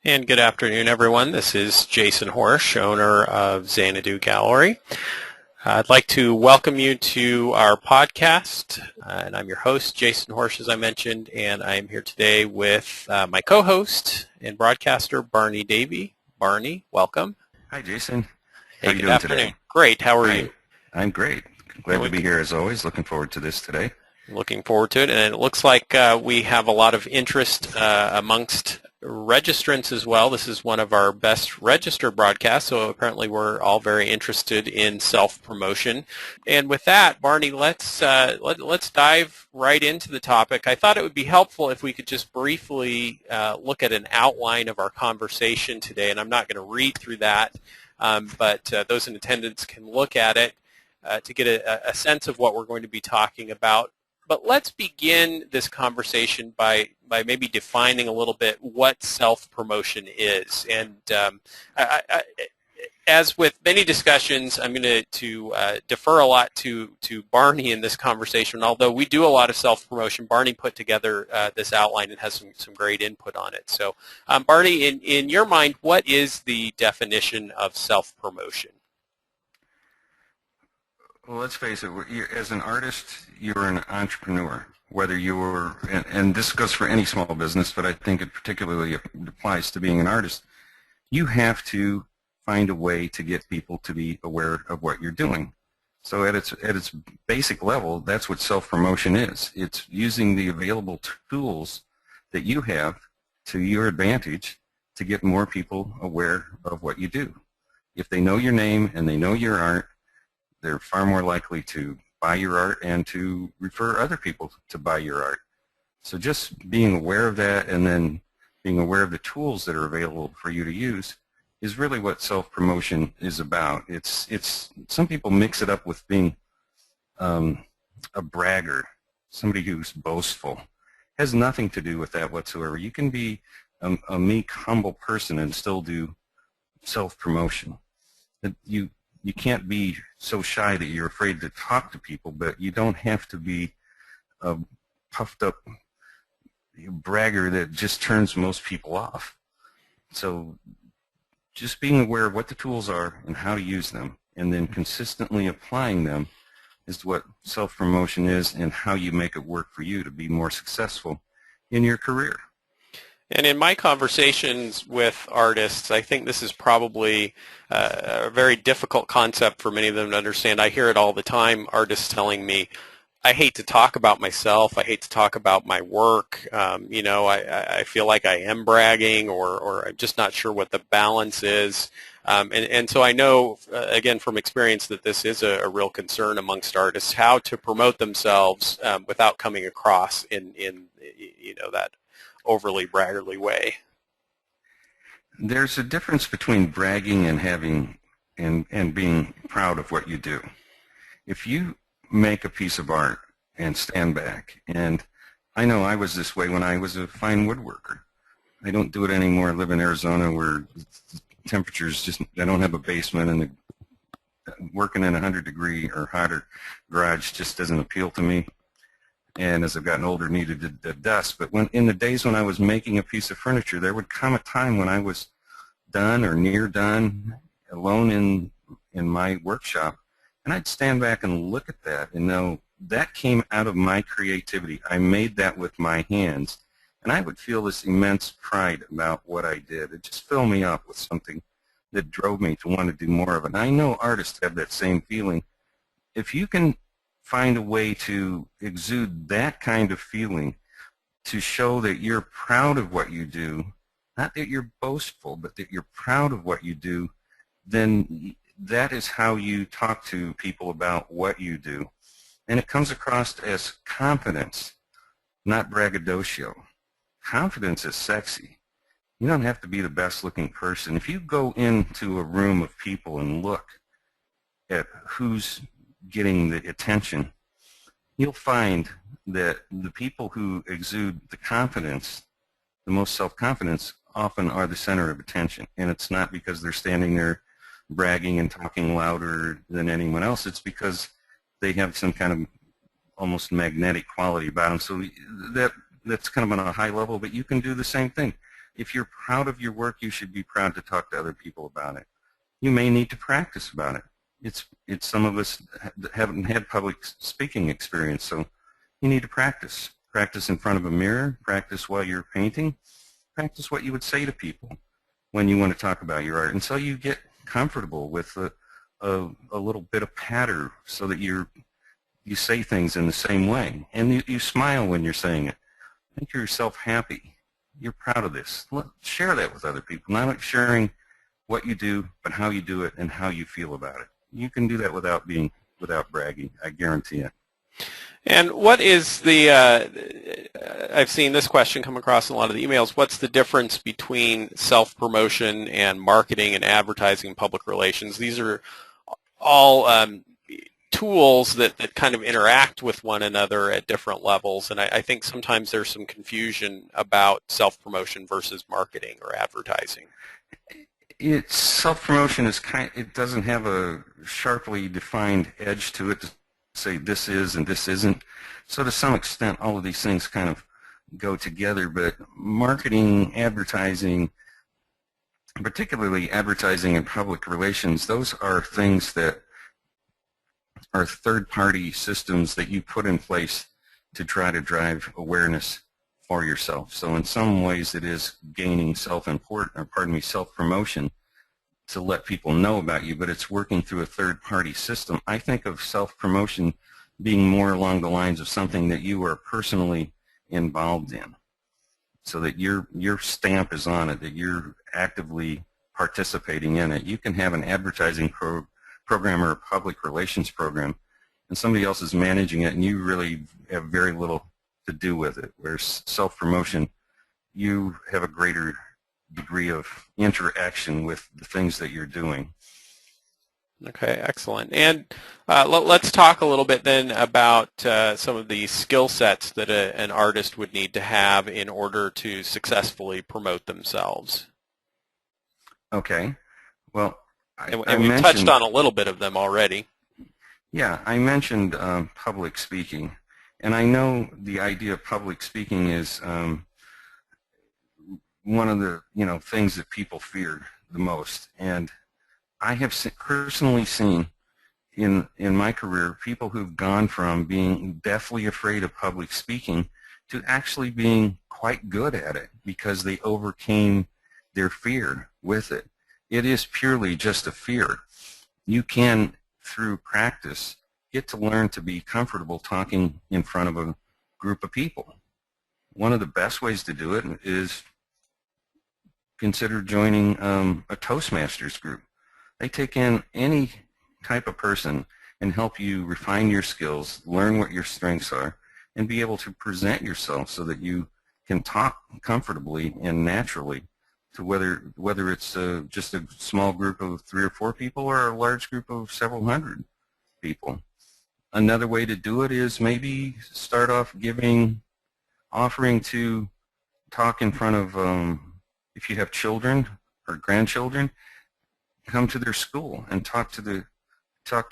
And good afternoon, everyone. This is Jason Horsch, owner of Xanadu Gallery. I'd like to welcome you to our podcast, and I'm your host, Jason Horsch, as I mentioned, and I am here today with my co-host and broadcaster, Barney Davey. Barney, welcome. Hi, Jason. Hey, How are you good doing afternoon. today? Great. How are you? I'm great. Glad to be here as always. Looking forward to this today. Looking forward to it, and it looks like we have a lot of interest amongst registrants as well. This is one of our best registered broadcasts, so apparently we're all very interested in self-promotion. And with that, Barney, let's dive right into the topic. I thought it would be helpful if we could just briefly look at an outline of our conversation today, and I'm not going to read through that, but those in attendance can look at it to get a sense of what we're going to be talking about. But let's begin this conversation by maybe defining a little bit what self-promotion is. And as with many discussions, I'm going to defer a lot to Barney in this conversation. Although we do a lot of self-promotion, Barney put together this outline and has some great input on it. So Barney, in your mind, what is the definition of self-promotion? Well, let's face it, as an artist, you're an entrepreneur, whether you're, and this goes for any small business, but I think it particularly applies to being an artist, you have to find a way to get people to be aware of what you're doing. So at its basic level, that's what self-promotion is. It's using the available tools that you have to your advantage to get more people aware of what you do. If they know your name and they know your art, they're far more likely to buy your art and to refer other people to buy your art. So just being aware of that and then being aware of the tools that are available for you to use is really what self-promotion is about. It's some people mix it up with being a bragger, somebody who's boastful. It has nothing to do with that whatsoever. You can be a meek, humble person and still do self-promotion. You can't be so shy that you're afraid to talk to people, but you don't have to be a puffed up bragger that just turns most people off. So just being aware of what the tools are and how to use them, and then consistently applying them is what self-promotion is and how you make it work for you to be more successful in your career. And in my conversations with artists, I think this is probably a very difficult concept for many of them to understand. I hear it all the time, artists telling me, I hate to talk about myself. I hate to talk about my work. I feel like I am bragging or I'm just not sure what the balance is. And so I know, again, from experience that this is a real concern amongst artists, how to promote themselves without coming across in that overly braggerly way. There's a difference between bragging and having and being proud of what you do. If you make a piece of art and stand back, and I know I was this way when I was a fine woodworker. I don't do it anymore. I live in Arizona where the temperatures just, I don't have a basement, and working in a 100-degree or hotter garage just doesn't appeal to me. And as I've gotten older, needed the dust. But in the days when I was making a piece of furniture, there would come a time when I was done or near done, alone in my workshop, and I'd stand back and look at that and know that came out of my creativity. I made that with my hands, and I would feel this immense pride about what I did. It just filled me up with something that drove me to want to do more of it. And I know artists have that same feeling. If you can find a way to exude that kind of feeling to show that you're proud of what you do, not that you're boastful, but that you're proud of what you do, then that is how you talk to people about what you do. And it comes across as confidence, not braggadocio. Confidence is sexy. You don't have to be the best looking person. If you go into a room of people and look at who's getting the attention, you'll find that the people who exude the confidence, the most self-confidence, often are the center of attention. And it's not because they're standing there bragging and talking louder than anyone else. It's because they have some kind of almost magnetic quality about them. So that's kind of on a high level, but you can do the same thing. If you're proud of your work, you should be proud to talk to other people about it. You may need to practice about it. It's some of us haven't had public speaking experience, so you need to practice. Practice in front of a mirror, practice while you're painting, practice what you would say to people when you want to talk about your art. And so you get comfortable with a little bit of patter so that you say things in the same way. And you smile when you're saying it. Make yourself happy. You're proud of this. Share that with other people. Not sharing what you do, but how you do it and how you feel about it. You can do that without bragging. I guarantee it. And what is the, I've seen this question come across in a lot of the emails, what's the difference between self-promotion and marketing and advertising and public relations? These are all tools that kind of interact with one another at different levels, and I think sometimes there's some confusion about self-promotion versus marketing or advertising. It's self-promotion it doesn't have a sharply defined edge to it to say this is and this isn't. So to some extent, all of these things kind of go together, but marketing, advertising, particularly advertising and public relations, those are things that are third-party systems that you put in place to try to drive awareness for yourself. So in some ways it is gaining self-promotion to let people know about you, but it's working through a third-party system. I think of self-promotion being more along the lines of something that you are personally involved in, so that your stamp is on it, that you're actively participating in it. You can have an advertising program or a public relations program, and somebody else is managing it, and you really have very little to do with it. Whereas self-promotion, you have a greater degree of interaction with the things that you're doing. Okay, excellent. And let's talk a little bit then about some of the skill sets that an artist would need to have in order to successfully promote themselves. Okay. Well, and we've touched on a little bit of them already. Yeah, I mentioned public speaking, and I know the idea of public speaking is one of the things that people fear the most. And I have personally seen in my career people who've gone from being deathly afraid of public speaking to actually being quite good at it because they overcame their fear with it. It is purely just a fear. You can, through practice, get to learn to be comfortable talking in front of a group of people. One of the best ways to do it is consider joining a Toastmasters group. They take in any type of person and help you refine your skills, learn what your strengths are, and be able to present yourself so that you can talk comfortably and naturally to whether it's just a small group of 3 or 4 people or a large group of several hundred people. Another way to do it is maybe start off offering to talk in front of, if you have children or grandchildren, come to their school and talk to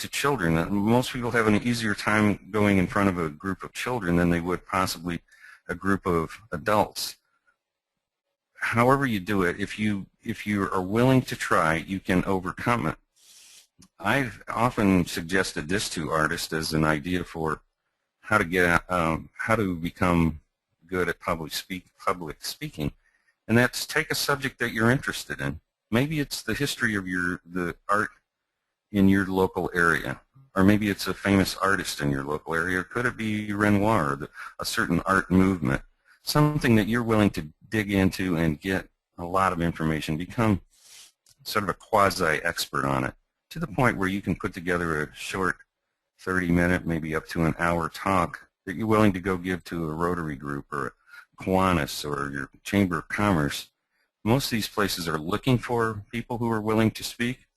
children. Most people have an easier time going in front of a group of children than they would possibly a group of adults. However you do it, if you are willing to try, you can overcome it. I've often suggested this to artists as an idea for how to become good at public speaking, and that's take a subject that you're interested in. Maybe it's the history of the art in your local area, or maybe it's a famous artist in your local area, or could it be Renoir, or a certain art movement, something that you're willing to dig into and get a lot of information, become sort of a quasi-expert on it, to the point where you can put together a short 30-minute, maybe up to an hour talk that you're willing to go give to a Rotary group or a Kiwanis or your Chamber of Commerce. Most of these places are looking for people who are willing to speak,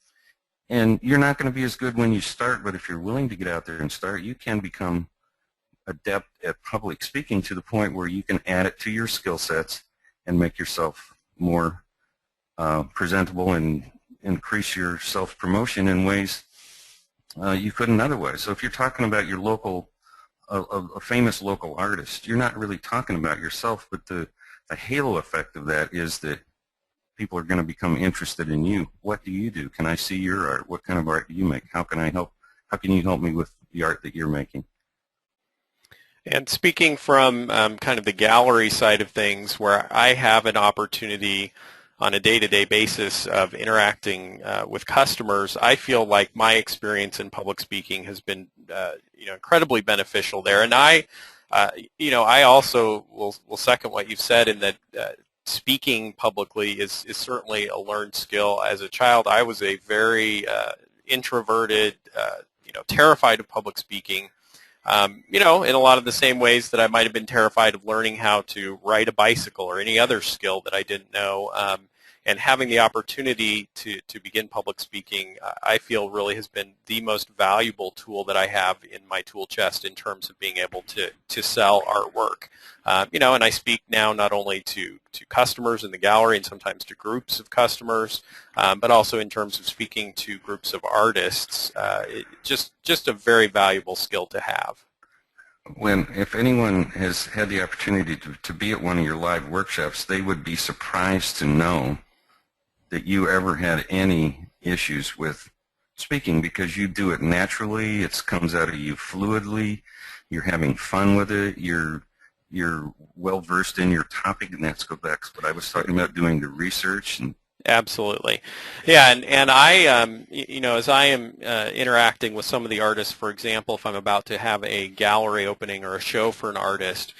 and you're not going to be as good when you start, but if you're willing to get out there and start, you can become adept at public speaking to the point where you can add it to your skill sets and make yourself more presentable and increase your self-promotion in ways you couldn't otherwise. So if you're talking about your local, a famous local artist, you're not really talking about yourself, but the the halo effect of that is that people are going to become interested in you. What do you do? Can I see your art? What kind of art do you make? How can I help? How can you help me with the art that you're making? And speaking from kind of the gallery side of things, where I have an opportunity on a day-to-day basis of interacting with customers, I feel like my experience in public speaking has been incredibly beneficial there. And I also will second what you've said in that speaking publicly is certainly a learned skill. As a child, I was a very introverted, terrified of public speaking. In a lot of the same ways that I might have been terrified of learning how to ride a bicycle or any other skill that I didn't know. And having the opportunity to begin public speaking, I feel really has been the most valuable tool that I have in my tool chest in terms of being able to sell artwork. And I speak now not only to customers in the gallery and sometimes to groups of customers, but also in terms of speaking to groups of artists. Just a very valuable skill to have. If anyone has had the opportunity to be at one of your live workshops, they would be surprised to know that you ever had any issues with speaking, because you do it naturally. It comes out of you fluidly. You're having fun with it. You're well versed in your topic, and that's what I was talking about, doing the research. And absolutely, yeah. And I, as I am interacting with some of the artists, for example, if I'm about to have a gallery opening or a show for an artist,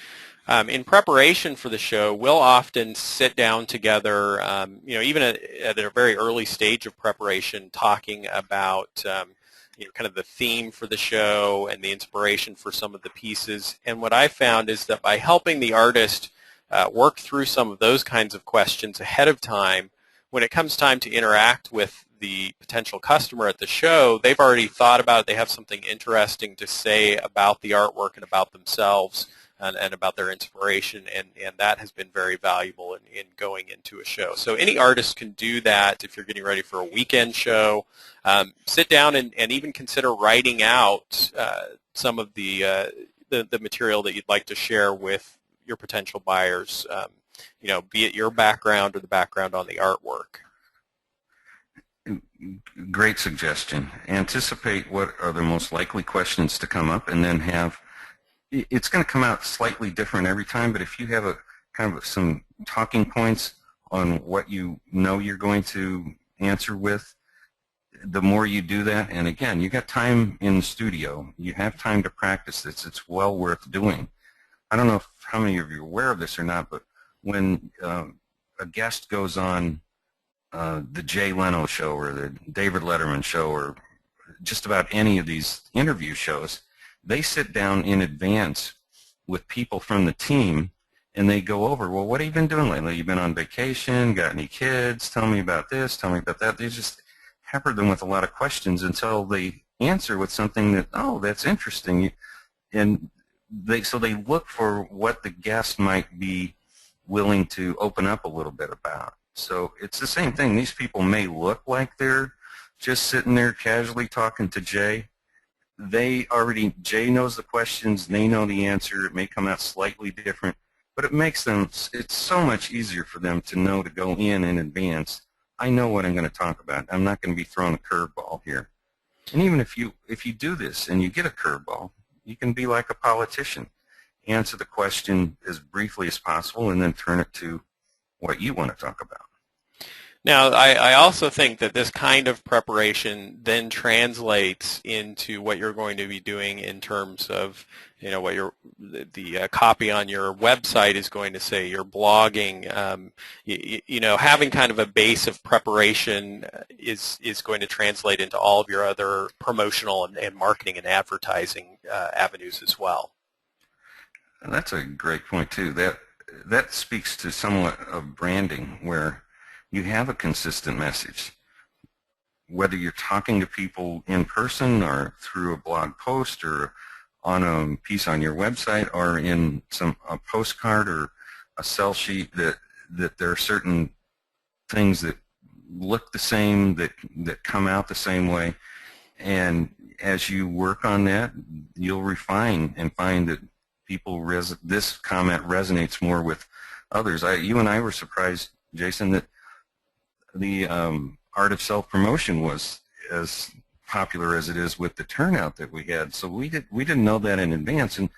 in preparation for the show, we'll often sit down together, even at a very early stage of preparation, talking about kind of the theme for the show and the inspiration for some of the pieces. And what I found is that by helping the artist work through some of those kinds of questions ahead of time, when it comes time to interact with the potential customer at the show, they've already thought about it. They have something interesting to say about the artwork and about themselves and about their inspiration, and that has been very valuable in going into a show. So any artist can do that if you're getting ready for a weekend show. Sit down and even consider writing out some of the material that you'd like to share with your potential buyers, be it your background or the background on the artwork. Great suggestion. Anticipate what are the most likely questions to come up, and then it's going to come out slightly different every time, but if you have a kind of some talking points on what you know you're going to answer with, the more you do that, and again, you got time in the studio, you have time to practice this, it's well worth doing. I don't know how many of you are aware of this or not, but when a guest goes on the Jay Leno show or the David Letterman show or just about any of these interview shows, they sit down in advance with people from the team and they go over, well, what have you been doing lately? You've been on vacation, got any kids? Tell me about this, tell me about that. They just pepper them with a lot of questions until they answer with something that, oh, that's interesting. And so they look for what the guest might be willing to open up a little bit about. So it's the same thing. These people may look like they're just sitting there casually talking to Jay. Jay knows the questions, they know the answer, it may come out slightly different, but it's so much easier for them to know to go in advance. I know what I'm going to talk about. I'm not going to be throwing a curveball here. And even if you do this and you get a curveball, you can be like a politician. Answer the question as briefly as possible and then turn it to what you want to talk about. Now, I also think that this kind of preparation then translates into what you're going to be doing in terms of, what the copy on your website is going to say, your blogging. Having kind of a base of preparation is going to translate into all of your other promotional and marketing and advertising avenues as well. And that's a great point too. That speaks to somewhat of branding, where you have a consistent message. Whether you're talking to people in person or through a blog post or on a piece on your website or in a postcard or a sell sheet, that there are certain things that look the same, that come out the same way. And as you work on that, you'll refine and find that this comment resonates more with others. You and I were surprised, Jason, that the art of self-promotion was as popular as it is with the turnout that we had. So we didn't know that in advance, and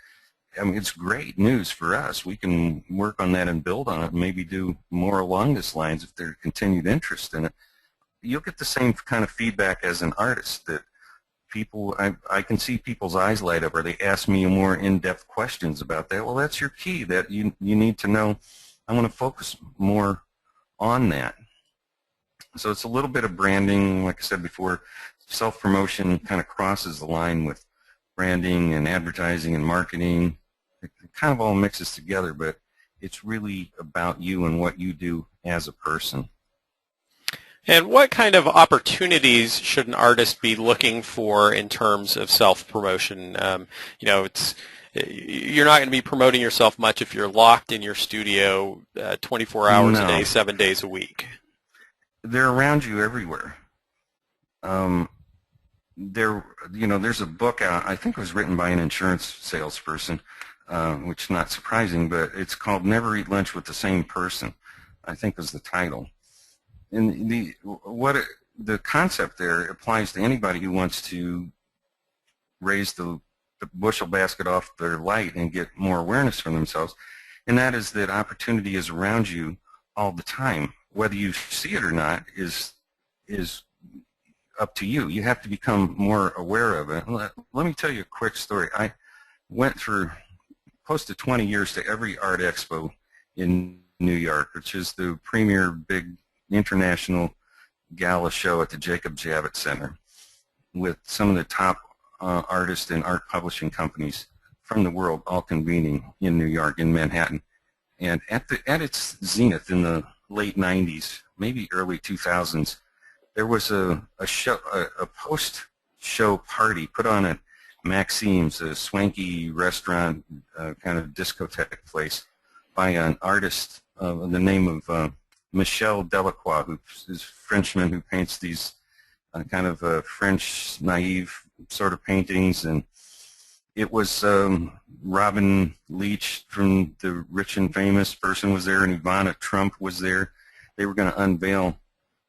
I mean, it's great news for us. We can work on that and build on it and maybe do more along this lines if there's continued interest in it. You'll get the same kind of feedback as an artist that people, I can see people's eyes light up, or they ask me more in-depth questions about that. Well, that's your key, that you need to know. I want to focus more on that. So it's a little bit of branding. Like I said before, self-promotion kind of crosses the line with branding and advertising and marketing. It kind of all mixes together, but it's really about you and what you do as a person. And what kind of opportunities should an artist be looking for in terms of self-promotion? You know, you're not going to be promoting yourself much if you're locked in your studio 24 hours a day, 7 days a week. They're around you everywhere. There's a book out, I think it was written by an insurance salesperson, which is not surprising, but it's called Never Eat Lunch with the Same Person, I think was the title. And the concept there applies to anybody who wants to raise the bushel basket off their light and get more awareness for themselves, and that is that opportunity is around you all the time. Whether you see it or not is up to you. You have to become more aware of it. Let me tell you a quick story. I went through close to 20 years to every art expo in New York, which is the premier big international gala show at the Jacob Javits Center, with some of the top artists and art publishing companies from the world all convening in New York, in Manhattan. And at its zenith in the late 90s, maybe early 2000s, there was a post-show party put on at Maxime's, a swanky restaurant, kind of discotheque place, by an artist of the name of Michel Delacroix, who is a Frenchman who paints these kind of French naive sort of paintings. And it was Robin Leach from The Rich and Famous person was there, and Ivana Trump was there. They were going to unveil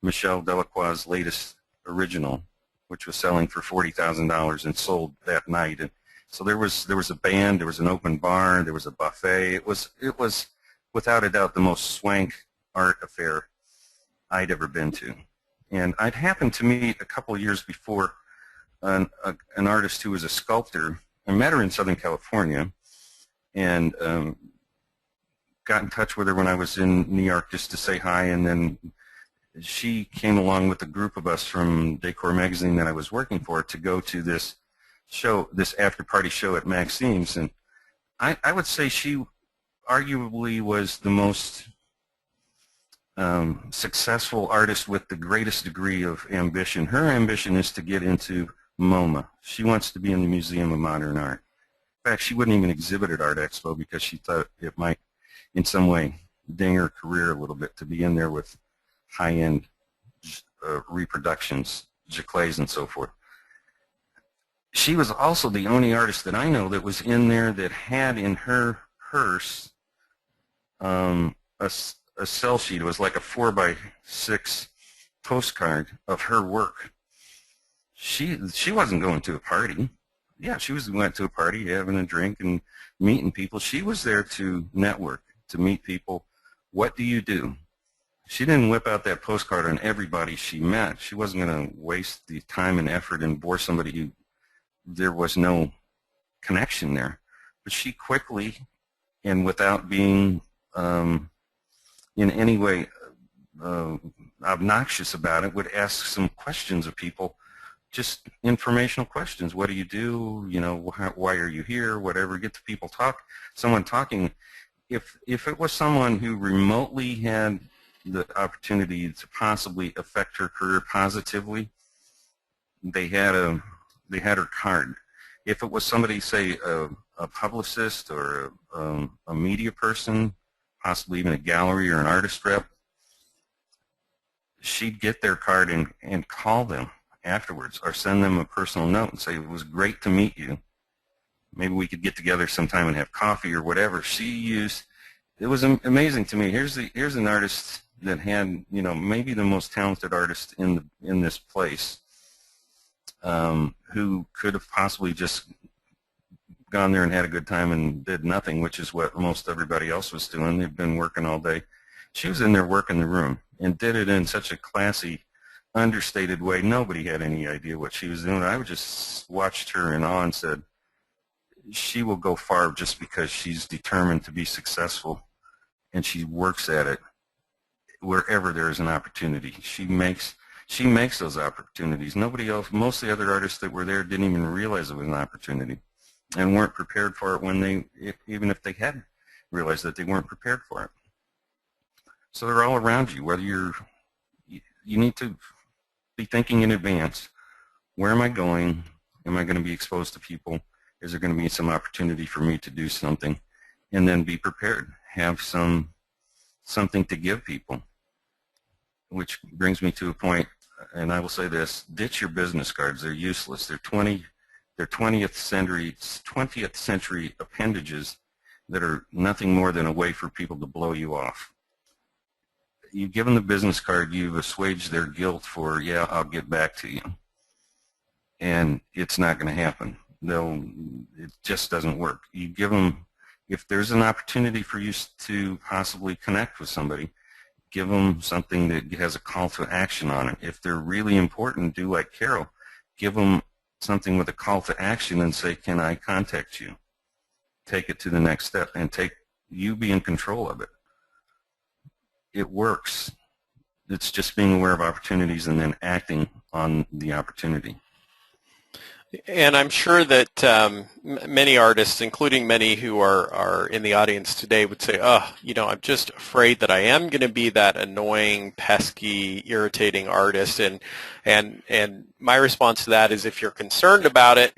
Michel Delacroix's latest original, which was selling for $40,000 and sold that night. And so there was a band, there was an open bar, there was a buffet. It was without a doubt the most swank art affair I'd ever been to. And I'd happened to meet a couple of years before an artist who was a sculptor. I met her in Southern California and got in touch with her when I was in New York just to say hi, and then she came along with a group of us from Decor magazine that I was working for to go to this show, this after-party show at Maxime's. And I would say she arguably was the most successful artist with the greatest degree of ambition. Her ambition is to get into MoMA. She wants to be in the Museum of Modern Art. In fact, she wouldn't even exhibit at Art Expo because she thought it might in some way ding her career a little bit to be in there with high-end reproductions, Jacques and so forth. She was also the only artist that I know that was in there that had in her purse a sell sheet. It was like a 4x6 postcard of her work. She wasn't going to a party. Yeah, went to a party, having a drink and meeting people. She was there to network, to meet people. What do you do? She didn't whip out that postcard on everybody she met. She wasn't going to waste the time and effort and bore somebody who there was no connection there. But she quickly, and without being in any way obnoxious about it, would ask some questions of people, just informational questions. What do you do? You know, why are you here? Whatever. Get the people someone talking. If it was someone who remotely had the opportunity to possibly affect her career positively, they had her card. If it was somebody, say, a publicist or a media person, possibly even a gallery or an artist rep, she'd get their card and call them afterwards or send them a personal note and say, it was great to meet you. Maybe we could get together sometime and have coffee or whatever. She used it was amazing to me. Here's an artist that had, you know, maybe the most talented artist in this place, who could have possibly just gone there and had a good time and did nothing, which is what most everybody else was doing. They've been working all day. She was in there working the room and did it in such a classy, understated way. Nobody had any idea what she was doing. I just watched her in awe and said, she will go far just because she's determined to be successful, and she works at it wherever there is an opportunity. She makes those opportunities. Nobody else, most of the other artists that were there didn't even realize it was an opportunity and weren't prepared for it when even if they had realized that they weren't prepared for it. So they're all around you, whether you need to be thinking in advance, where am I going? Am I going to be exposed to people? Is there going to be some opportunity for me to do something? And then be prepared. Have something to give people. Which brings me to a point, and I will say this: ditch your business cards. They're useless. They're 20th century appendages that are nothing more than a way for people to blow you off. You give them the business card, you've assuaged their guilt for, yeah, I'll get back to you. And it's not going to happen. It just doesn't work. You give them, if there's an opportunity for you to possibly connect with somebody, give them something that has a call to action on it. If they're really important, do like Carol. Give them something with a call to action and say, can I contact you? Take it to the next step and you be in control of it. It works. It's just being aware of opportunities and then acting on the opportunity. And I'm sure that many artists, including many who are in the audience today, would say, oh, you know, I'm just afraid that I am going to be that annoying, pesky, irritating artist. And my response to that is, if you're concerned about it,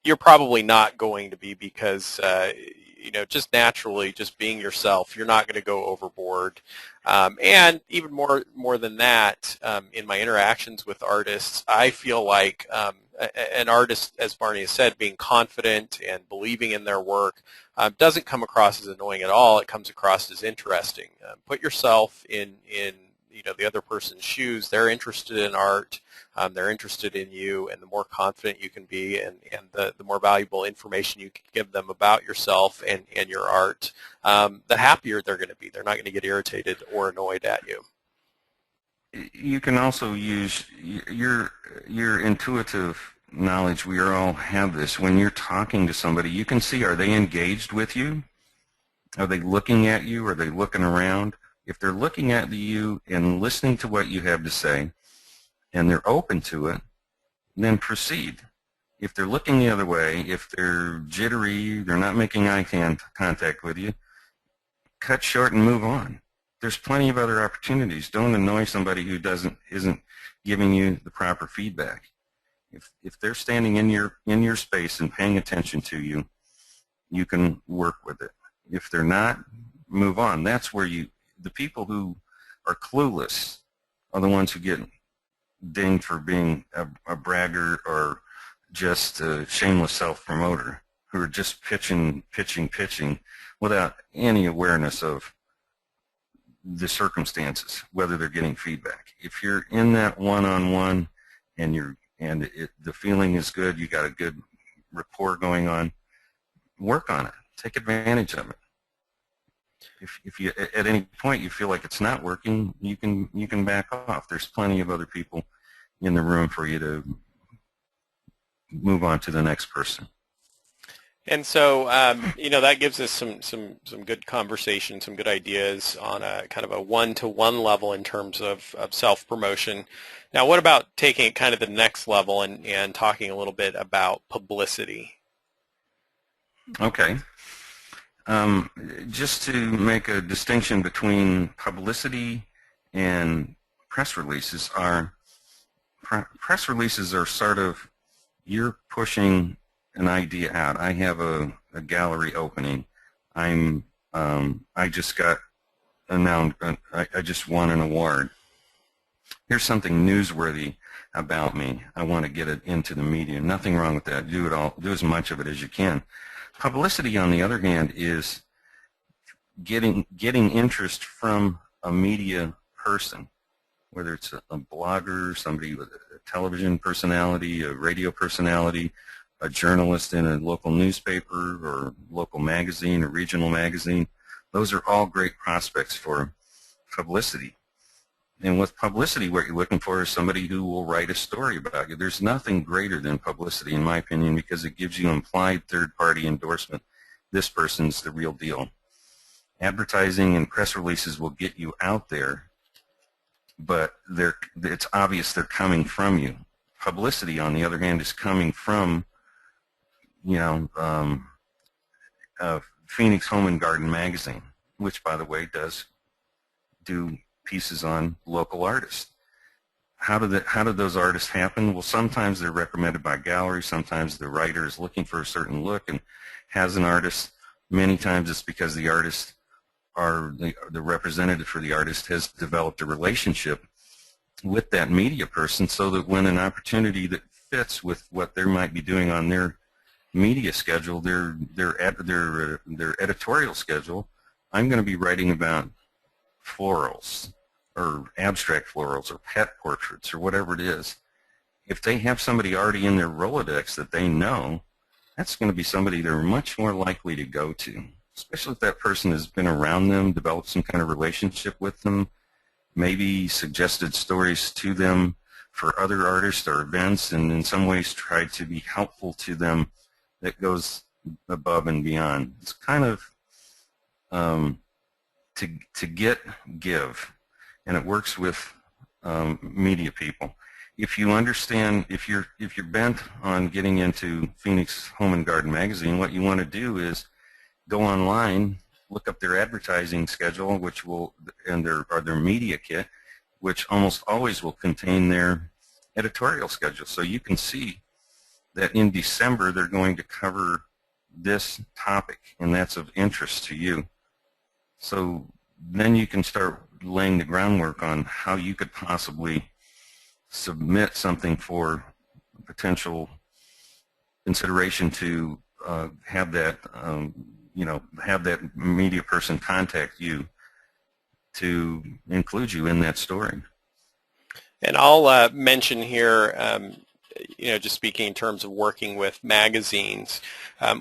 you're probably not going to be, because you know, just naturally, just being yourself, you're not going to go overboard. And even more than that, in my interactions with artists, I feel like an artist, as Barney has said, being confident and believing in their work doesn't come across as annoying at all. It comes across as interesting. Put yourself in you know, the other person's shoes. They're interested in art. They're interested in you, and the more confident you can be, and the more valuable information you can give them about yourself and your art, the happier they're going to be. They're not going to get irritated or annoyed at you. You can also use your intuitive knowledge. We all have this. When you're talking to somebody, you can see, are they engaged with you? Are they looking at you? Are they looking around? If they're looking at you and listening to what you have to say, and they're open to it, then proceed. If they're looking the other way, if they're jittery, they're not making eye contact with you, cut short and move on. There's plenty of other opportunities. Don't annoy somebody who isn't giving you the proper feedback. If they're standing in your space and paying attention to you, you can work with it. If they're not, move on. That's where the people who are clueless are the ones who get dinged for being a bragger or just a shameless self-promoter, who are just pitching without any awareness of the circumstances, whether they're getting feedback. If you're in that one-on-one and the feeling is good, you got a good rapport going on, work on it. Take advantage of it. If you at any point you feel like it's not working, you can back off. There's plenty of other people in the room for you to move on to the next person. And so, you know, that gives us some good conversation, some good ideas on a kind of a one-to-one level in terms of self-promotion. Now, what about taking it kind of the next level and talking a little bit about publicity? Okay. Just to make a distinction between publicity and press releases, press releases are sort of, you're pushing an idea out. I have a gallery opening. I just got announced. I just won an award. Here's something newsworthy about me. I want to get it into the media. Nothing wrong with that. Do as much of it as you can. Publicity, on the other hand, is getting interest from a media person, whether it's a blogger, somebody with a television personality, a radio personality, a journalist in a local newspaper or local magazine or regional magazine. Those are all great prospects for publicity. And with publicity, what you're looking for is somebody who will write a story about you. There's nothing greater than publicity, in my opinion, because it gives you implied third-party endorsement. This person's the real deal. Advertising and press releases will get you out there, but it's obvious they're coming from you. Publicity, on the other hand, is coming from, Phoenix Home and Garden magazine, which, by the way, does do pieces on local artists. How do those artists happen? Well, sometimes they're recommended by galleries. Sometimes the writer is looking for a certain look and has an artist. Many times it's because the artist or the representative for the artist has developed a relationship with that media person, so that when an opportunity that fits with what they might be doing on their media schedule, their editorial schedule, I'm going to be writing about florals or abstract florals or pet portraits or whatever it is. If they have somebody already in their Rolodex that they know, that's going to be somebody they're much more likely to go to, especially if that person has been around them, developed some kind of relationship with them, maybe suggested stories to them for other artists or events, and in some ways tried to be helpful to them. That goes above and beyond. It's kind of to give, and it works with media people. If you understand, if you're bent on getting into Phoenix Home and Garden magazine, what you want to do is go online, look up their advertising schedule, and their media kit, which almost always will contain their editorial schedule. So you can see that in December they're going to cover this topic, and that's of interest to you. So then you can start laying the groundwork on how you could possibly submit something for potential consideration to have that media person contact you to include you in that story. And I'll mention here, just speaking in terms of working with magazines,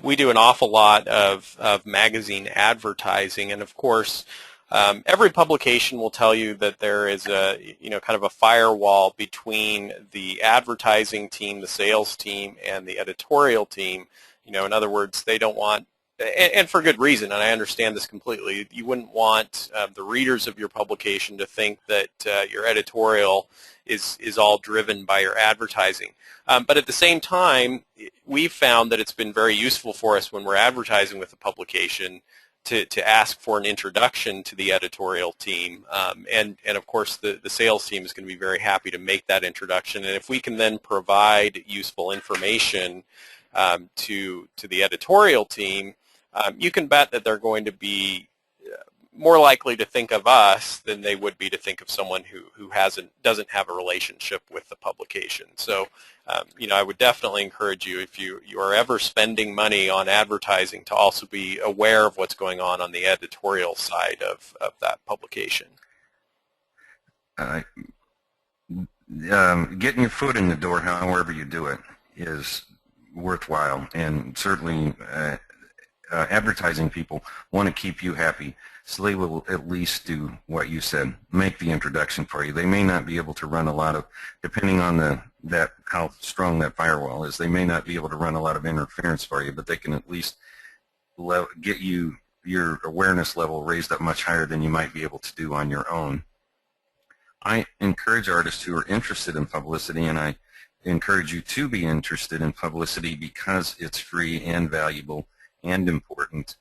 we do an awful lot of magazine advertising, and of course, every publication will tell you that there is a, kind of a firewall between the advertising team, the sales team, and the editorial team. In other words, they don't want, and for good reason, and I understand this completely, you wouldn't want the readers of your publication to think that your editorial is all driven by your advertising. But at the same time, we've found that it's been very useful for us when we're advertising with a publication to ask for an introduction to the editorial team. And of course, the sales team is going to be very happy to make that introduction. And if we can then provide useful information to the editorial team, you can bet that they're going to be more likely to think of us than they would be to think of someone who doesn't have a relationship with the publication. So, I would definitely encourage you, if you are ever spending money on advertising, to also be aware of what's going on the editorial side of that publication. Getting your foot in the door, however you do it, is worthwhile, and certainly advertising people want to keep you happy, so they will at least do what you said, make the introduction for you. They may not be able to run a lot of, depending on how strong that firewall is, they may not be able to run a lot of interference for you, but they can at least get your awareness level raised up much higher than you might be able to do on your own. I encourage artists who are interested in publicity, and I encourage you to be interested in publicity because it's free and valuable and important,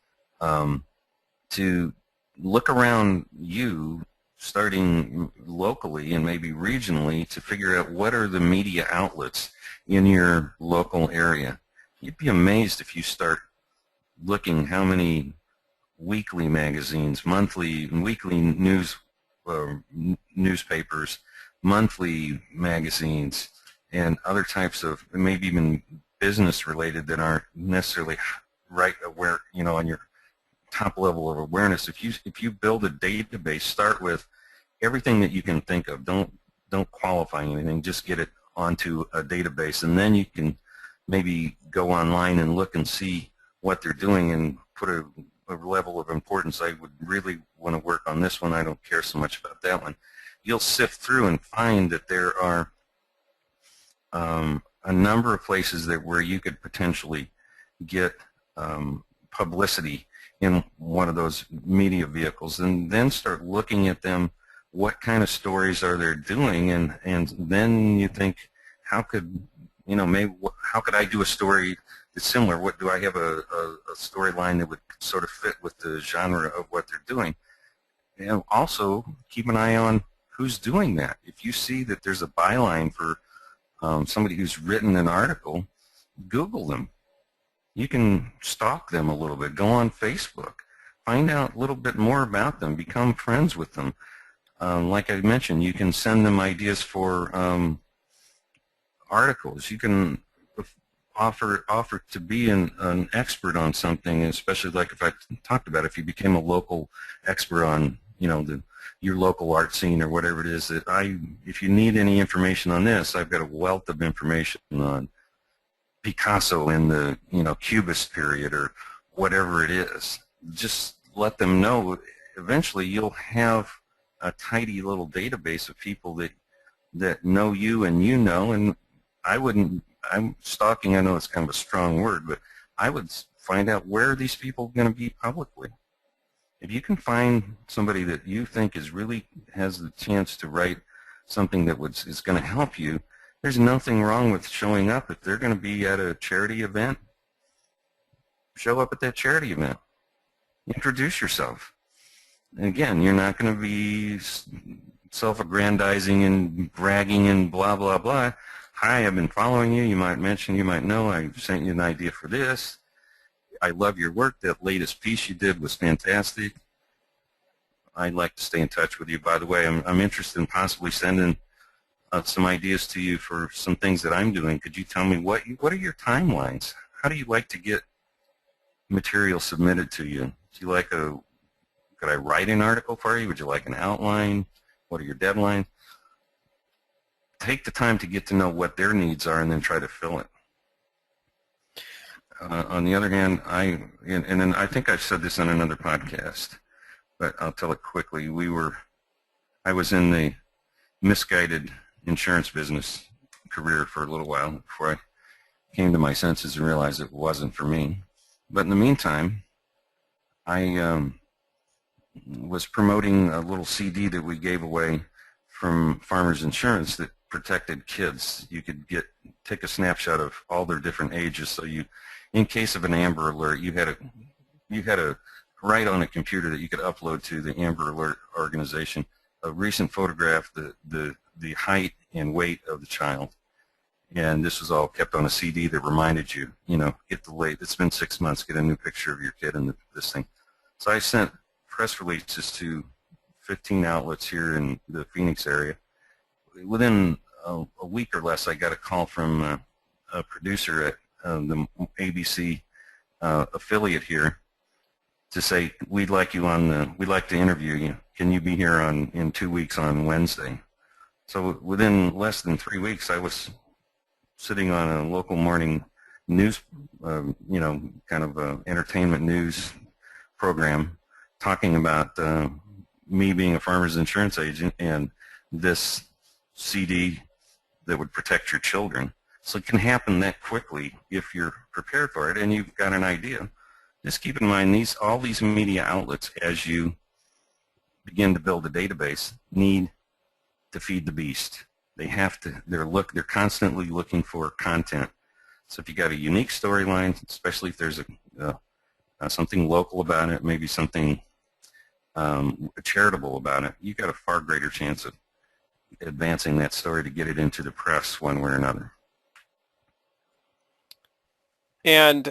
to look around you, starting locally and maybe regionally, to figure out what are the media outlets in your local area. You'd be amazed if you start looking how many weekly magazines, monthly and weekly newspapers, monthly magazines, and other types of, maybe even business related, that aren't necessarily right aware, on your top level of awareness. If you build a database, start with everything that you can think of. Don't qualify anything. Just get it onto a database, and then you can maybe go online and look and see what they're doing and put a level of importance. I would really want to work on this one. I don't care so much about that one. You'll sift through and find that there are a number of places where you could potentially get publicity in one of those media vehicles, and then start looking at them. What kind of stories are they doing, and then you think, how could how could I do a story that's similar? What do I have a storyline that would sort of fit with the genre of what they're doing? And also keep an eye on who's doing that. If you see that there's a byline for somebody who's written an article, Google them. You can stalk them a little bit. Go on Facebook. Find out a little bit more about them. Become friends with them. Like I mentioned, you can send them ideas for articles. You can offer to be an expert on something, especially like if I talked about if you became a local expert on your local art scene or whatever it is. If you need any information on this, I've got a wealth of information on Picasso in the Cubist period or whatever it is. Just let them know. Eventually, you'll have a tidy little database of people that know you and and I'm stalking, I know it's kind of a strong word, but I would find out where are these people going to be publicly. If you can find somebody that you think really has the chance to write something that is going to help you, there's nothing wrong with showing up. If they're going to be at a charity event, show up at that charity event. Introduce yourself. And again, you're not going to be self-aggrandizing and bragging and blah, blah, blah. Hi, I've been following you. You might mention, you might know, I sent you an idea for this. I love your work. That latest piece you did was fantastic. I'd like to stay in touch with you. By the way, I'm interested in possibly sending some ideas to you for some things that I'm doing. Could you tell me what are your timelines? How do you like to get material submitted to you? Do you like could I write an article for you? Would you like an outline? What are your deadlines? Take the time to get to know what their needs are and then try to fill it. On the other hand, and then I think I've said this on another podcast, but I'll tell it quickly. I was in the misguided insurance business career for a little while before I came to my senses and realized it wasn't for me. But in the meantime, I was promoting a little CD that we gave away from Farmers Insurance that protected kids. You could take a snapshot of all their different ages, so in case of an Amber Alert, you had a write on a computer that you could upload to the Amber Alert organization a recent photograph, the height and weight of the child, and this was all kept on a CD that reminded you, get the late. It's been 6 months. Get a new picture of your kid in this thing. So I sent press releases to 15 outlets here in the Phoenix area. Within a week or less, I got a call from a producer at the ABC affiliate here to say, we'd like to interview you. Can you be here in 2 weeks on Wednesday? So within less than 3 weeks, I was sitting on a local morning news, kind of entertainment news program, talking about me being a farmer's insurance agent and this CD that would protect your children. So it can happen that quickly if you're prepared for it and you've got an idea. Just keep in mind all these media outlets, as you begin to build a database, need to feed the beast. They're constantly looking for content. So if you got a unique storyline, especially if there's something local about it, maybe something charitable about it, you've got a far greater chance of advancing that story to get it into the press one way or another. And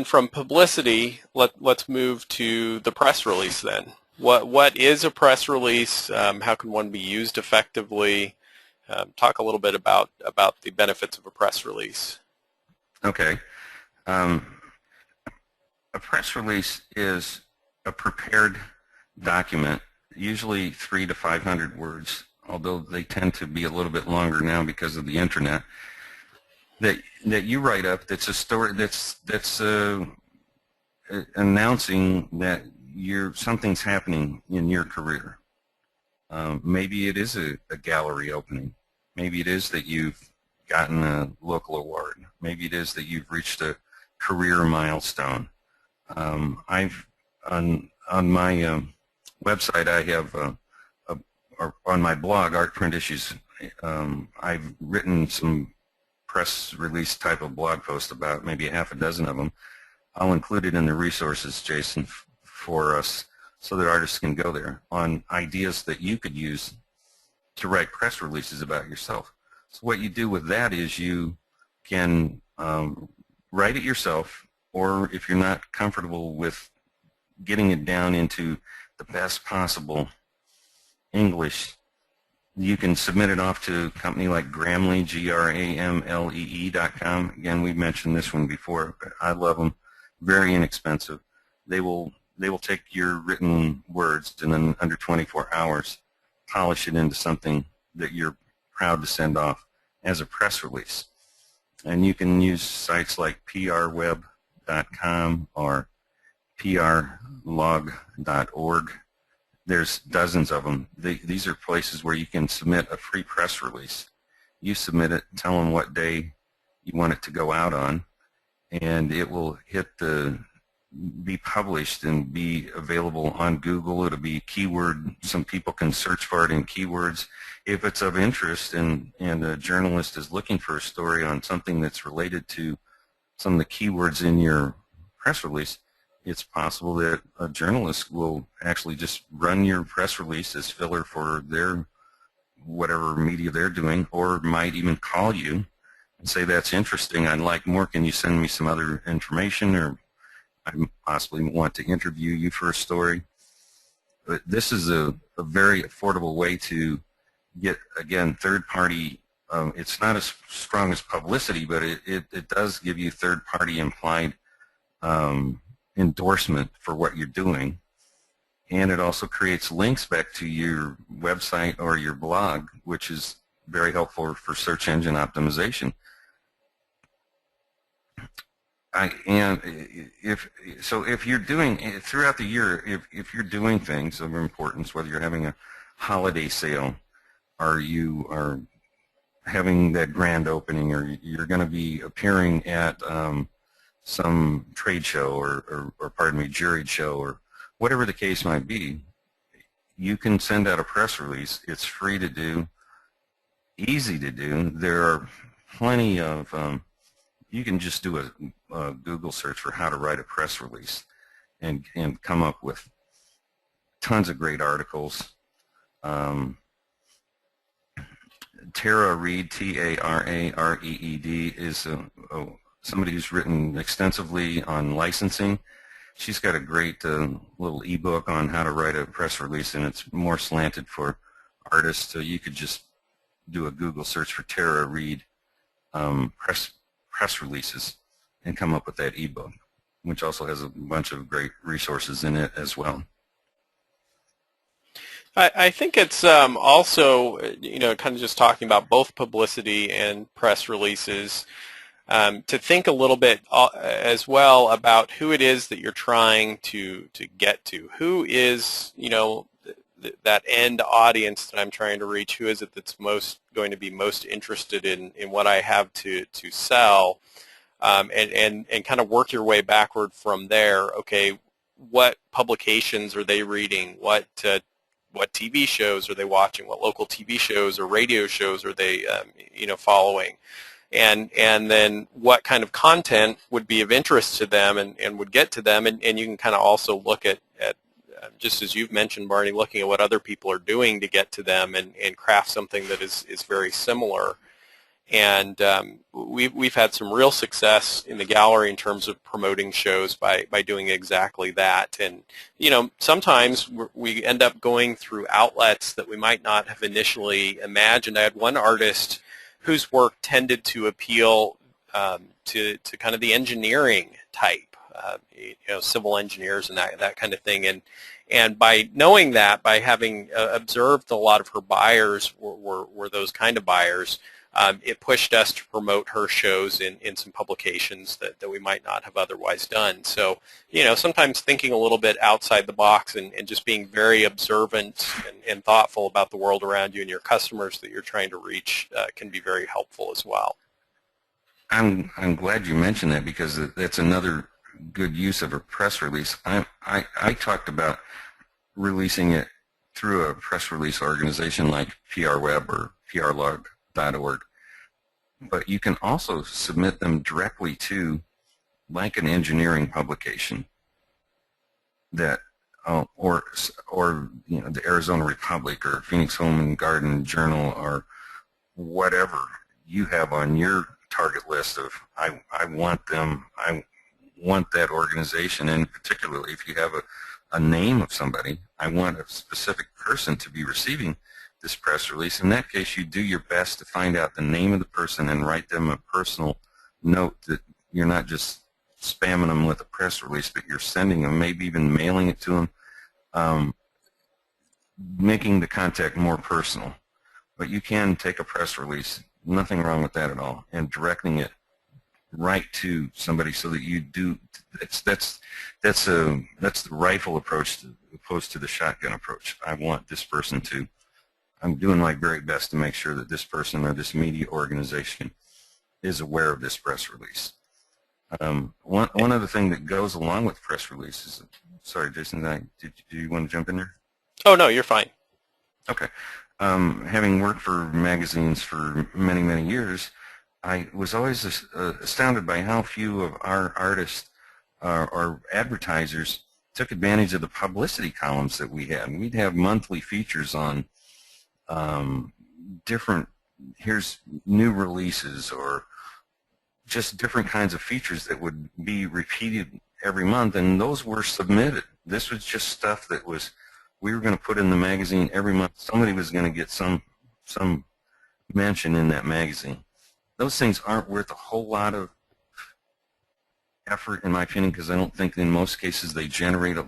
from publicity, let's move to the press release then. What is a press release? How can one be used effectively? Talk a little bit about the benefits of a press release. Okay. A press release is a prepared document, usually 300 to 500 words, although they tend to be a little bit longer now because of the internet, that you write up. That's a story that's announcing that something's happening in your career. Maybe it is a gallery opening. Maybe it is that you've gotten a local award. Maybe it is that you've reached a career milestone. I've on my website, I have or on my blog, Art Print Issues, I've written some press release type of blog post about maybe a half a dozen of them. I'll include it in the resources, Jason, for us so that artists can go there on ideas that you could use to write press releases about yourself. So what you do with that is you can write it yourself, or if you're not comfortable with getting it down into the best possible English, you can submit it off to a company like Gramlee, GRAMLEE.com. Again, we've mentioned this one before, but I love them. Very inexpensive. They will take your written words and then under 24 hours polish it into something that you're proud to send off as a press release. And you can use sites like prweb.com or prlog.org. There's dozens of them. These are places where you can submit a free press release. You submit it, tell them what day you want it to go out on, and it will be published and be available on Google. It'll be keyword. Some people can search for it in keywords. If it's of interest and a journalist is looking for a story on something that's related to some of the keywords in your press release, it's possible that a journalist will actually just run your press release as filler for their whatever media they're doing, or might even call you and say, that's interesting, I'd like more, can you send me some other information, or I possibly want to interview you for a story. But this is a very affordable way to get, again, third-party. It's not as strong as Publicity, but it does give you third-party implied endorsement for what you're doing, and it also creates links back to your website or your blog, which is very helpful for search engine optimization. If you're doing throughout the year, if you're doing things of importance, whether you're having a holiday sale, or you are having that grand opening, or you're going to be appearing at some trade show or pardon me, juried show, or whatever the case might be, you can send out a press release. It's free to do, easy to do. There are plenty of, you can just do a Google search for how to write a press release and come up with tons of great articles. Tara Reed, T-A-R-A-R-E-E-D, is somebody who's written extensively on licensing. She's got a great little ebook on how to write a press release, and it's more slanted for artists. So you could just do a Google search for Tara Reed press releases and come up with that ebook, which also has a bunch of great resources in it as well. I think it's also, kind of just talking about both publicity and press releases, to think a little bit as well about who it is that you're trying to get to. Who is, that end audience that I'm trying to reach? Who is it that's going to be most interested in what I have to sell? And kind of work your way backward from there. Okay, what publications are they reading? What TV shows are they watching? What local TV shows or radio shows are they following? And then what kind of content would be of interest to them and would get to them, and you can kind of also look at just as you've mentioned, Barney, looking at what other people are doing to get to them and craft something that is very similar. And we've had some real success in the gallery in terms of promoting shows by doing exactly that. And sometimes we end up going through outlets that we might not have initially imagined. I had one artist whose work tended to appeal to kind of the engineering type civil engineers and that kind of thing. And by knowing that, by having observed a lot of her buyers were those kind of buyers, it pushed us to promote her shows in some publications that we might not have otherwise done. So, sometimes thinking a little bit outside the box and just being very observant and thoughtful about the world around you and your customers that you're trying to reach can be very helpful as well. I'm glad you mentioned that, because that's another good use of a press release. I talked about releasing it through a press release organization like PRWeb or prlog.org, but you can also submit them directly to like an engineering publication that or the Arizona Republic or Phoenix Home and Garden Journal or whatever you have on your target list of I want them, I want that organization, and particularly if you have a name of somebody, I want a specific person to be receiving this press release. In that case, you do your best to find out the name of the person and write them a personal note that you're not just spamming them with a press release, but you're sending them, maybe even mailing it to them, making the contact more personal. But you can take a press release, nothing wrong with that at all, and directing it right to somebody so that you do. That's the rifle approach opposed to the shotgun approach. I want this person to. I'm doing my very best to make sure that this person or this media organization is aware of this press release. One other thing that goes along with press releases. Sorry, Jason, do you want to jump in there? Oh no, you're fine. Okay. Having worked for magazines for many, many years, I was always astounded by how few of our artists or advertisers took advantage of the publicity columns that we had. We'd have monthly features on different, here's new releases, or just different kinds of features that would be repeated every month, and those were submitted. This was just stuff that was, we were going to put in the magazine every month. Somebody was going to get some mention in that magazine. Those things aren't worth a whole lot of effort, in my opinion, because I don't think in most cases they generate a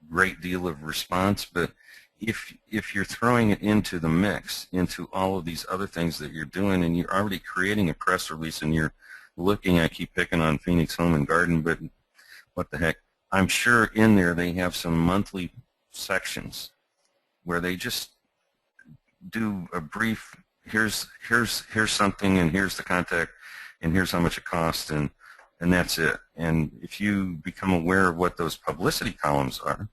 great deal of response. But if you're throwing it into the mix, into all of these other things that you're doing, and you're already creating a press release, and you're looking, I keep picking on Phoenix Home and Garden, but what the heck, I'm sure in there they have some monthly sections where they just do a brief, here's something, and here's the contact, and here's how much it costs, and that's it. And if you become aware of what those publicity columns are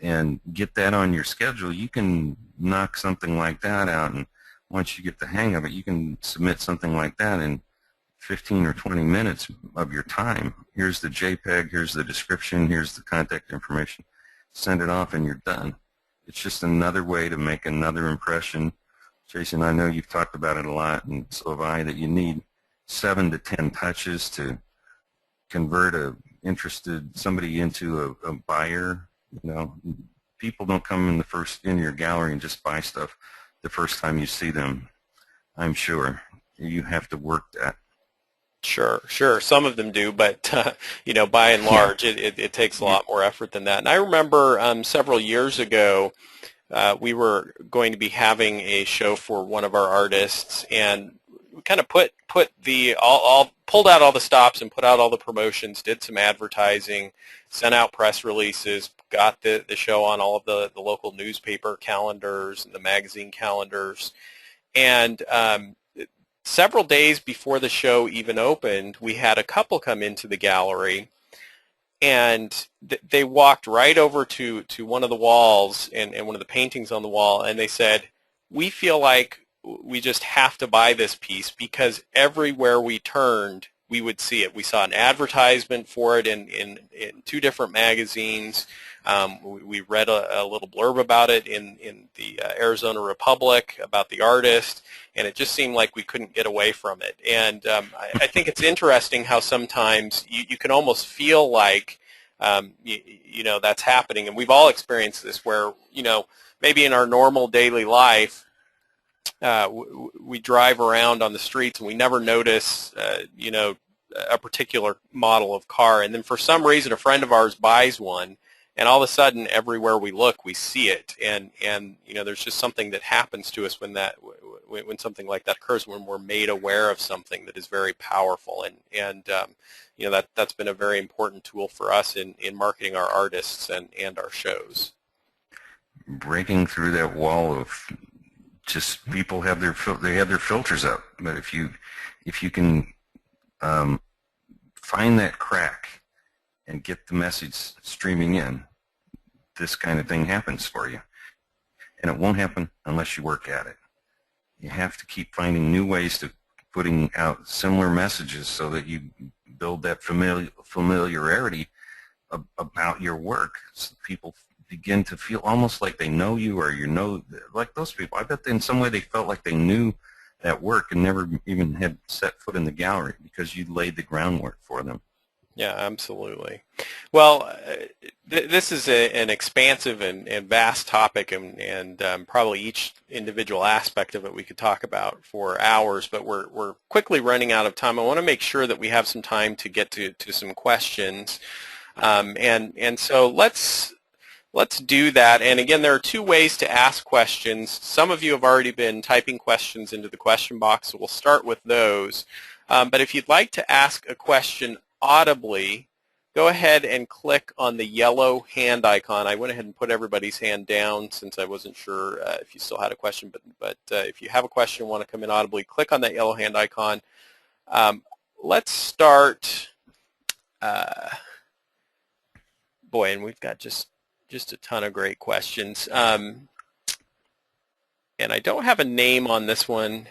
and get that on your schedule, you can knock something like that out, and once you get the hang of it, you can submit something like that in 15 or 20 minutes of your time. Here's the JPEG, here's the description, here's the contact information. Send it off and you're done. It's just another way to make another impression. Jason, I know you've talked about it a lot, and so have I, that you need 7 to 10 touches to convert somebody into a buyer. People don't come in your gallery and just buy stuff the first time you see them. I'm sure you have to work that. Sure. Some of them do, but by and large, it takes a lot more effort than that. And I remember several years ago, we were going to be having a show for one of our artists, and we kind of pulled out all the stops and put out all the promotions, did some advertising, sent out press releases, got the show on all of the local newspaper calendars and the magazine calendars, and several days before the show even opened, we had a couple come into the gallery, and they walked right over to one of the walls and one of the paintings on the wall, and they said, we feel like we just have to buy this piece because everywhere we turned, we would see it. We saw an advertisement for it in 2 different magazines. We read a little blurb about it in the Arizona Republic about the artist, and it just seemed like we couldn't get away from it. And I think it's interesting how sometimes you can almost feel like that's happening, and we've all experienced this where maybe in our normal daily life we drive around on the streets and we never notice a particular model of car, and then for some reason a friend of ours buys one, and all of a sudden everywhere we look we see it, and there's just something that happens to us when something like that occurs, when we're made aware of something that is very powerful, and that's been a very important tool for us in marketing our artists and our shows. Breaking through that wall of just people have their filters up, but if you can find that crack and get the message streaming in, this kind of thing happens for you. And it won't happen unless you work at it. You have to keep finding new ways to putting out similar messages so that you build that familiarity about your work, so people begin to feel almost like they know you, or like those people. I bet in some way they felt like they knew that work and never even had set foot in the gallery because you laid the groundwork for them. Yeah, absolutely. Well, this is an expansive and vast topic, and probably each individual aspect of it we could talk about for hours, but we're quickly running out of time. I want to make sure that we have some time to get to some questions, and so let's do that. And again, there are two ways to ask questions. Some of you have already been typing questions into the question box, so we'll start with those. But if you'd like to ask a question audibly, go ahead and click on the yellow hand icon. I went ahead and put everybody's hand down since I wasn't sure if you still had a question, but if you have a question and want to come in audibly, click on that yellow hand icon. Let's start. Boy, and we've got just a ton of great questions. And I don't have a name on this one.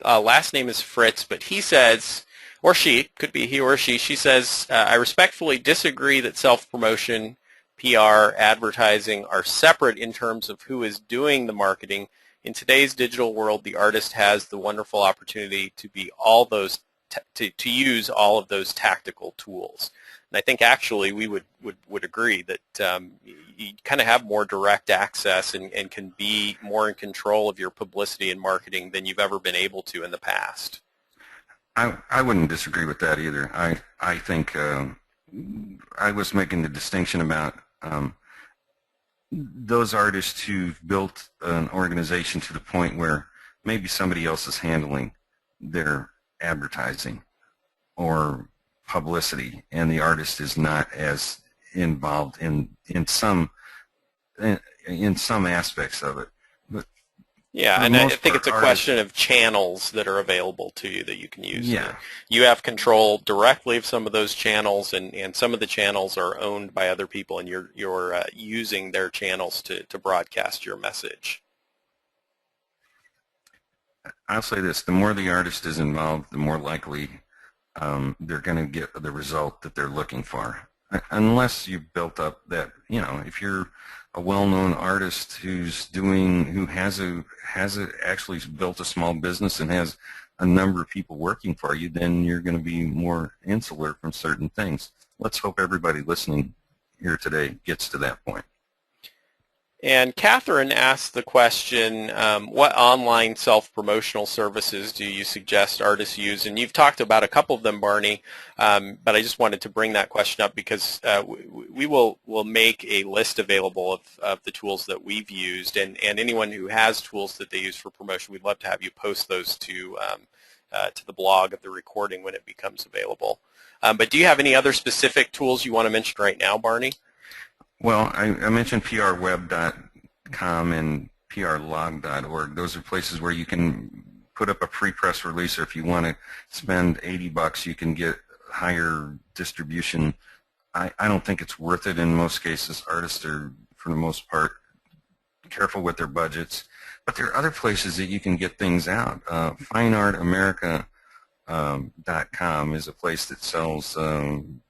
Last name is Fritz, but he says, or she, could be he or she says, I respectfully disagree that self-promotion, PR, advertising are separate in terms of who is doing the marketing. In today's digital world, the artist has the wonderful opportunity to be all those, to use all of those tactical tools. And I think actually we would agree that you kind of have more direct access and can be more in control of your publicity and marketing than you've ever been able to in the past. I wouldn't disagree with that either. I think I was making the distinction about those artists who've built an organization to the point where maybe somebody else is handling their advertising or publicity, and the artist is not as involved in some aspects of it. But yeah, and I think it's a question of channels that are available to you that you can use. Yeah. You have control directly of some of those channels, and some of the channels are owned by other people, and you're using their channels to broadcast your message. I'll say this: the more the artist is involved, the more likely they're going to get the result that they're looking for. Unless you've built up that, if you're a well-known artist who has actually built a small business and has a number of people working for you, then you're going to be more insular from certain things. Let's hope everybody listening here today gets to that point. And Catherine asked the question, what online self-promotional services do you suggest artists use? And you've talked about a couple of them, Barney, but I just wanted to bring that question up because we will make a list available of the tools that we've used, and anyone who has tools that they use for promotion, we'd love to have you post those to the blog of the recording when it becomes available. But do you have any other specific tools you want to mention right now, Barney? Well, I mentioned prweb.com and prlog.org. Those are places where you can put up a free press release, or if you want to spend $80, you can get higher distribution. I don't think it's worth it in most cases. Artists are, for the most part, careful with their budgets. But there are other places that you can get things out. FineArtAmerica.com is a place that sells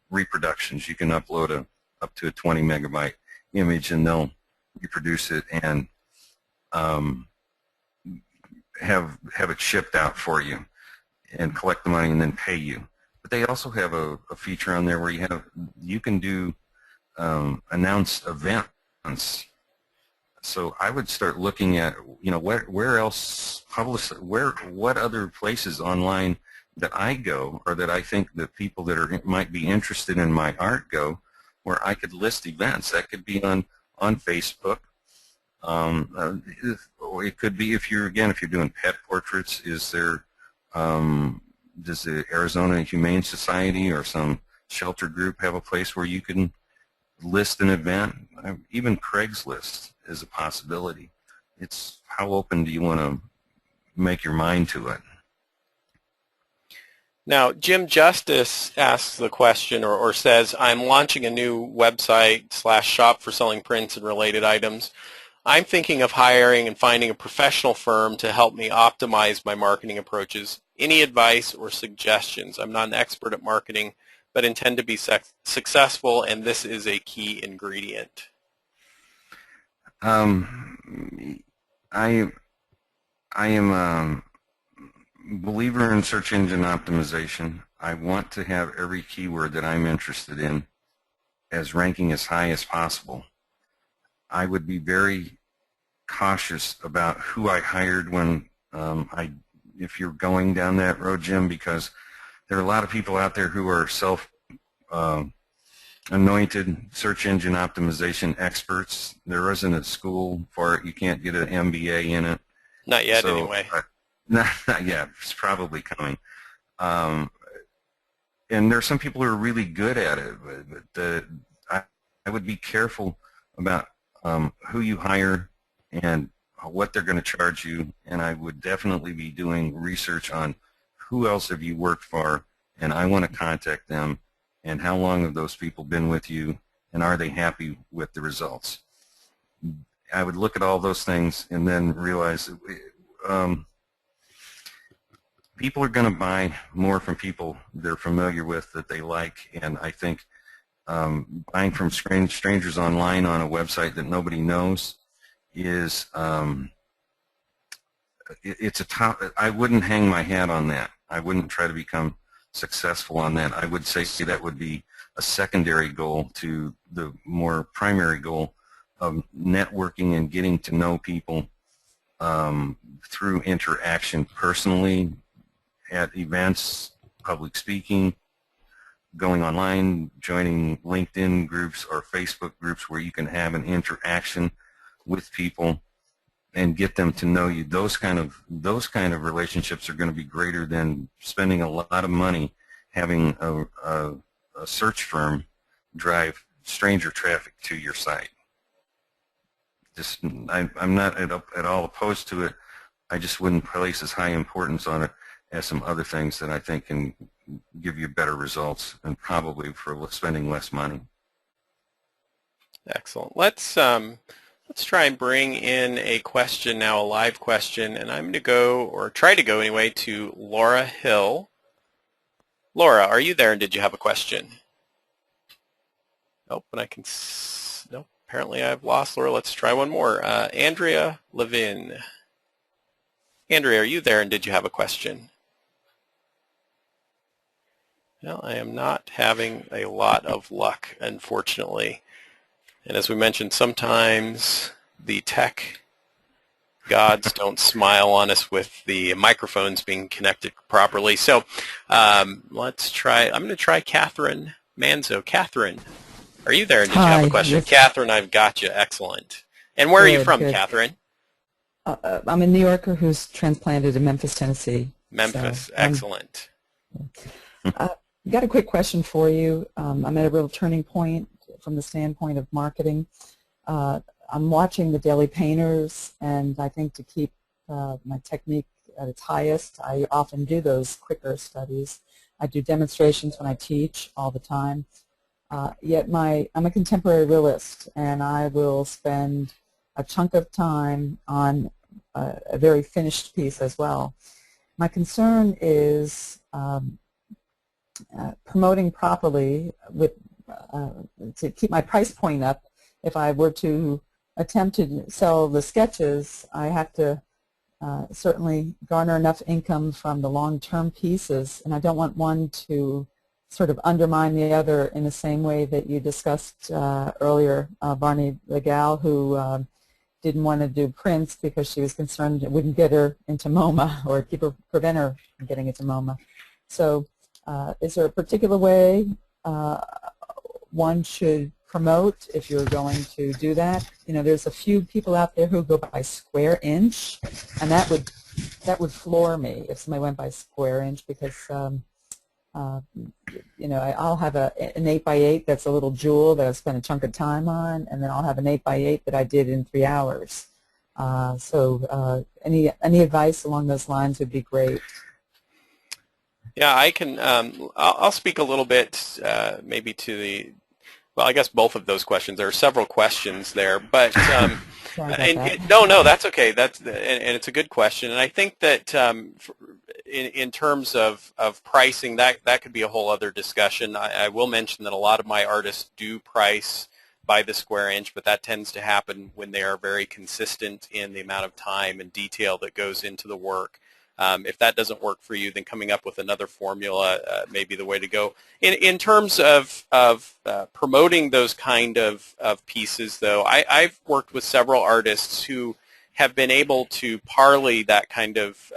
reproductions. You can upload up to a 20 megabyte image, and they'll reproduce it and have it shipped out for you and collect the money and then pay you. But they also have a feature on there where you can do announced events. So I would start looking at, where else what other places online that I go, or that I think that people that might be interested in my art go, where I could list events. That could be on Facebook. Or it could be if you're doing pet portraits. Is there does the Arizona Humane Society or some shelter group have a place where you can list an event? Even Craigslist is a possibility. It's how open do you want to make your mind to it? Now, Jim Justice asks the question or says, I'm launching a new website / shop for selling prints and related items. I'm thinking of hiring and finding a professional firm to help me optimize my marketing approaches. Any advice or suggestions? I'm not an expert at marketing, but intend to be successful, and this is a key ingredient. I am a believer in search engine optimization. I want to have every keyword that I'm interested in as ranking as high as possible. I would be very cautious about who I hired when if you're going down that road, Jim, because there are a lot of people out there who are anointed search engine optimization experts. There isn't a school for it. You can't get an MBA in it. Not yet, anyway. Not yet. It's probably coming. And there are some people who are really good at it, but I would be careful about who you hire and what they're going to charge you, and I would definitely be doing research on who else have you worked for, and I want to contact them, and how long have those people been with you, and are they happy with the results? I would look at all those things and then realize people are going to buy more from people they're familiar with, that they like, and I think buying from strangers online on a website that nobody knows is it's a top. I wouldn't hang my hat on that. I wouldn't try to become successful on that. I would say that would be a secondary goal to the more primary goal of networking and getting to know people through interaction personally at events, public speaking, going online, joining LinkedIn groups or Facebook groups where you can have an interaction with people and get them to know you. Those kind of relationships are going to be greater than spending a lot of money having a search firm drive stranger traffic to your site. I'm not at all opposed to it. I just wouldn't place as high importance on it as some other things that I think can give you better results and probably for spending less money. Excellent. Let's try and bring in a question now, a live question, and I'm going to go, or try to go anyway, to Laura Hill. Laura, are you there, and did you have a question? Nope, and nope, apparently I've lost Laura. Let's try one more. Andrea Levin. Andrea, are you there, and did you have a question? Well, I am not having a lot of luck, unfortunately. And as we mentioned, sometimes the tech gods don't smile on us with the microphones being connected properly. So let's try. I'm going to try Catherine Manzo. Catherine, are you there? And did you have a question? Yes. Catherine, I've got you. Excellent. And where are you from, Catherine? I'm a New Yorker who's transplanted to Memphis, Tennessee. Memphis. So, excellent. Got a quick question for you. I'm at a real turning point from the standpoint of marketing. I'm watching the Daily Painters, and I think to keep my technique at its highest, I often do those quicker studies. I do demonstrations when I teach all the time. Yet I'm a contemporary realist, and I will spend a chunk of time on a very finished piece as well. My concern is promoting properly to keep my price point up. If I were to attempt to sell the sketches, I have to certainly garner enough income from the long-term pieces, and I don't want one to sort of undermine the other in the same way that you discussed earlier, Barney the gal who didn't want to do prints because she was concerned it wouldn't get her into MoMA or prevent her from getting into MoMA. So is there a particular way one should promote if you're going to do that? You know, there's a few people out there who go by square inch, and that would floor me if somebody went by square inch, because you know, I'll have an 8x8 that's a little jewel that I spent a chunk of time on, and then I'll have an 8x8 that I did in 3 hours. So any advice along those lines would be great. Yeah, I can. I'll speak a little bit, maybe to the. Well, I guess both of those questions. There are several questions there, but no, that's okay. And it's a good question. And I think that in terms of pricing, that could be a whole other discussion. I will mention that a lot of my artists do price by the square inch, but that tends to happen when they are very consistent in the amount of time and detail that goes into the work. If that doesn't work for you, then coming up with another formula may be the way to go. In terms of promoting those kind of pieces, though, I've worked with several artists who have been able to parlay that kind of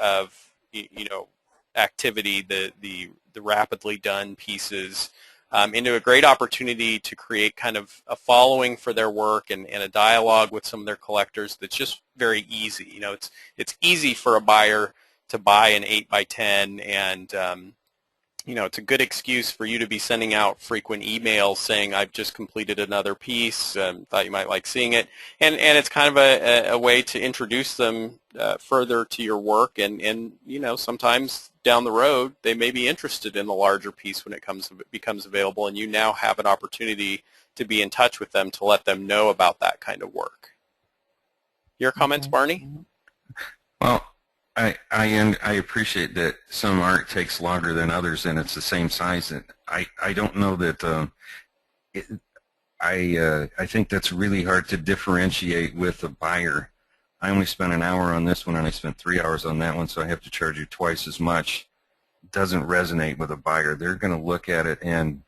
activity, the rapidly done pieces, into a great opportunity to create kind of a following for their work and a dialogue with some of their collectors that's just very easy. You know, it's easy for a buyer to buy an 8x10, and you know, it's a good excuse for you to be sending out frequent emails saying, I've just completed another piece, thought you might like seeing it, and it's kind of a way to introduce them further to your work, and you know, sometimes down the road they may be interested in the larger piece when it becomes available, and you now have an opportunity to be in touch with them to let them know about that kind of work. Your comments, Barney? Well, I appreciate that some art takes longer than others, and it's the same size. And I don't know that I think that's really hard to differentiate with a buyer. I only spent an hour on this one, and I spent 3 hours on that one, so I have to charge you twice as much. It doesn't resonate with a buyer. They're going to look at it, and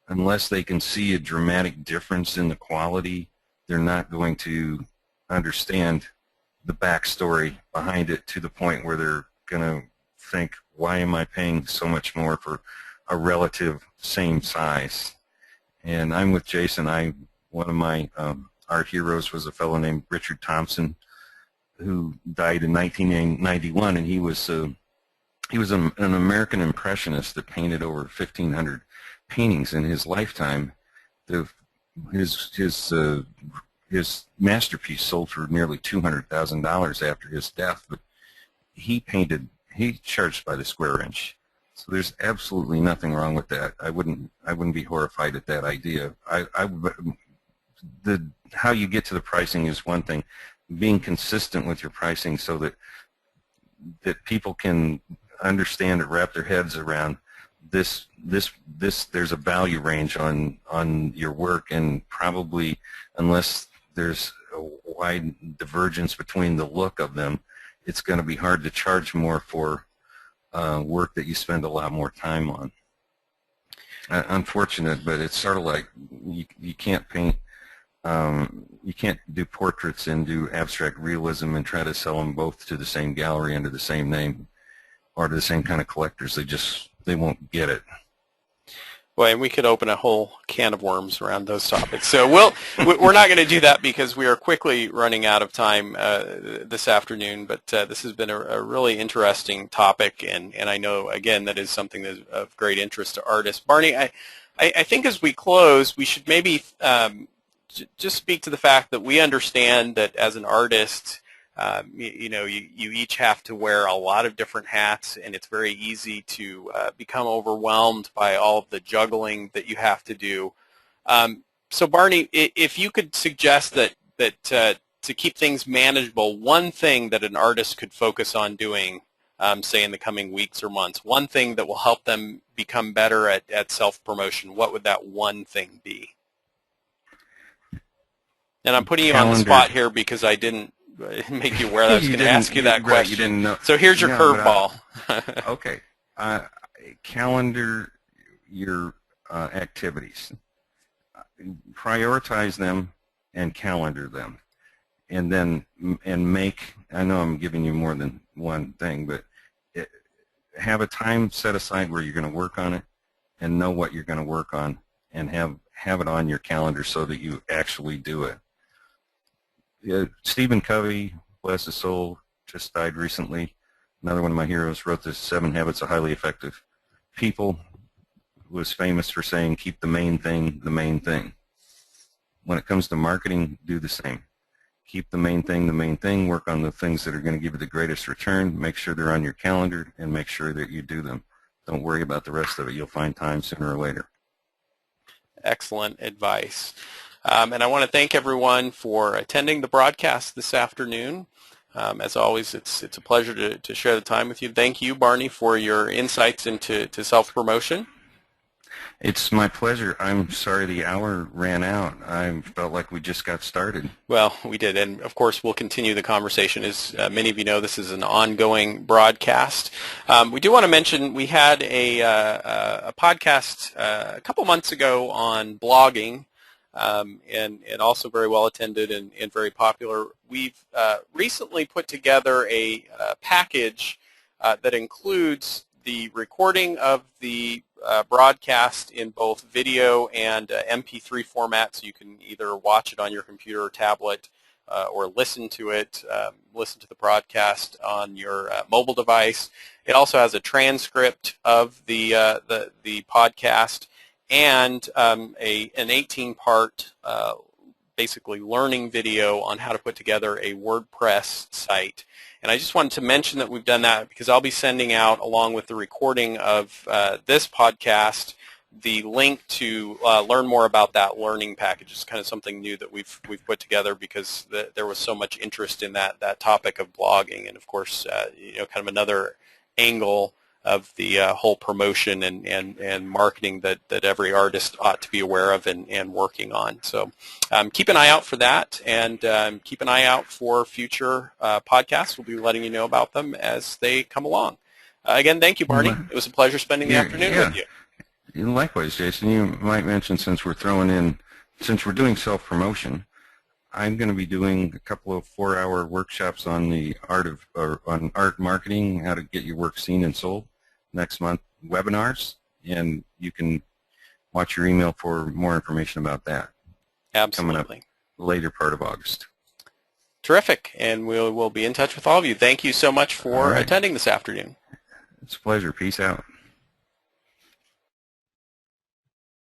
unless they can see a dramatic difference in the quality, they're not going to understand the backstory behind it to the point where they're going to think, why am I paying so much more for a relative same size? And I'm with Jason. One of my art heroes was a fellow named Richard Thompson, who died in 1991, and he was an American impressionist that painted over 1,500 paintings in his lifetime. His masterpiece sold for nearly $200,000 after his death, but he charged by the square inch. So there's absolutely nothing wrong with that. I wouldn't be horrified at that idea. How you get to the pricing is one thing. Being consistent with your pricing so that people can understand and wrap their heads around this. There's a value range on your work, and probably unless there's a wide divergence between the look of them, it's going to be hard to charge more for work that you spend a lot more time on. Unfortunate, but it's sort of like you can't paint, you can't do portraits and do abstract realism and try to sell them both to the same gallery under the same name or to the same kind of collectors. They won't get it. Well, and we could open a whole can of worms around those topics. So we're not going to do that because we are quickly running out of time this afternoon. But this has been a really interesting topic, and I know, again, that is something that is of great interest to artists. Barney, I think as we close, we should maybe just speak to the fact that we understand that as an artist, you each have to wear a lot of different hats, and it's very easy to become overwhelmed by all of the juggling that you have to do. So Barney, if you could suggest that to keep things manageable, one thing that an artist could focus on doing, say in the coming weeks or months, one thing that will help them become better at self-promotion, what would that one thing be? And I'm putting you on the spot here because I didn't make you aware that I was going to ask you that question. Right, you didn't know. So here's your curveball. Okay. Calendar your activities. Prioritize them and calendar them. And then make, I know I'm giving you more than one thing, but have a time set aside where you're going to work on it and know what you're going to work on and have it on your calendar so that you actually do it. Stephen Covey, bless his soul, just died recently. Another one of my heroes wrote this 7 Habits of Highly Effective People, was famous for saying, keep the main thing the main thing. When it comes to marketing, do the same. Keep the main thing, work on the things that are going to give you the greatest return, make sure they're on your calendar, and make sure that you do them. Don't worry about the rest of it. You'll find time sooner or later. Excellent advice. And I want to thank everyone for attending the broadcast this afternoon. As always, it's a pleasure to share the time with you. Thank you, Barney, for your insights into self-promotion. It's my pleasure. I'm sorry the hour ran out. I felt like we just got started. Well, we did, and of course we'll continue the conversation. As many of you know, this is an ongoing broadcast. We do want to mention we had a podcast a couple months ago on blogging, and also very well attended and very popular. We've recently put together a package that includes the recording of the broadcast in both video and MP3 format, so you can either watch it on your computer or tablet or listen to it, listen to the broadcast on your mobile device. It also has a transcript of the podcast and an 18-part basically learning video on how to put together a WordPress site. And I just wanted to mention that we've done that because I'll be sending out, along with the recording of this podcast, the link to learn more about that learning package. It's kind of something new that we've put together because there was so much interest in that topic of blogging, and of course, kind of another angle of the whole promotion and marketing that every artist ought to be aware of and working on. So keep an eye out for that, and keep an eye out for future podcasts. We'll be letting you know about them as they come along. Again, thank you, Barney. It was a pleasure spending the afternoon with you. Likewise, Jason. You might mention, since we're doing self-promotion, I'm going to be doing a couple of 4-hour workshops on on art marketing, how to get your work seen and sold next month, webinars, and you can watch your email for more information about that. Absolutely. Coming up later part of August. Terrific, and we'll be in touch with all of you. Thank you so much for attending this afternoon. It's a pleasure. Peace out.